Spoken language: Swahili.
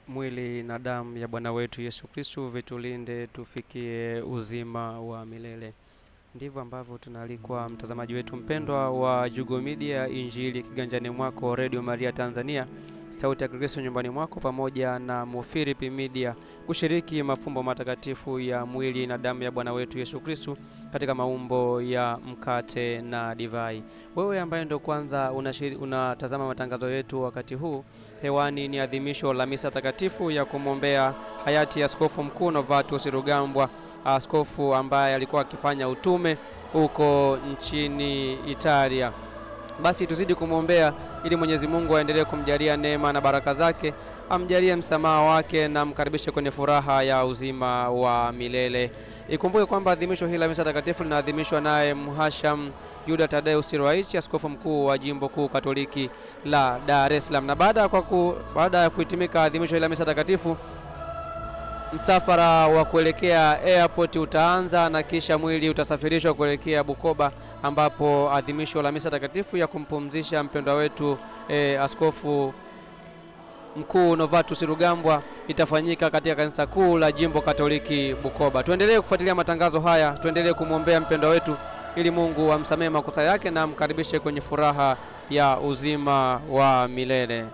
mwili na damu ya Bwana wetu Yesu Kristo vitulinde tufikie uzima wa milele. Ndivyo ambavyo tunalikwa mtazamaji wetu mpendwa wa Jugo Media, Injili kiganjani mwako, Radio Maria Tanzania, sauti ya Kristo nyumbani mwako, pamoja na Mufiripi Media, kushiriki mafumbo matakatifu ya mwili na damu ya Bwana wetu Yesu Kristo katika maumbo ya mkate na divai. Wewe ambaye ndio kwanza unatazama matangazo yetu wakati huu, hewani ni adhimisho la misa takatifu ya kumwombea hayati Askofu Mkuu Novatus Rugambwa, askofu ambaye alikuwa akifanya utume huko nchini Italia. Basi tuzidi kumwombea ili Mwenyezi Mungu aendelee kumjalia neema na baraka zake, amjalie msamaha wake na mkaribishe kwenye furaha ya uzima wa milele. Ikumbuke kwamba adhimisho hili la misa takatifu linaadhimishwa naye Mhasham Yuda Tadeus Ruwaichi, askofu mkuu wa Jimbo Kuu Katoliki la Dar es Salaam. Na baada ya kuhitimika adhimisho hili la misa takatifu, msafara wa kuelekea airport utaanza na kisha mwili utasafirishwa kuelekea Bukoba, ambapo adhimisho la misa takatifu ya kumpumzisha mpendwa wetu Askofu Mkuu Novatus Rugambwa itafanyika katika kanisa kuu la Jimbo Katoliki Bukoba. Tuendelee kufuatilia matangazo haya, tuendelee kumwombea mpendwa wetu ili Mungu amsamehe makosa yake na amkaribishe kwenye furaha ya uzima wa milele.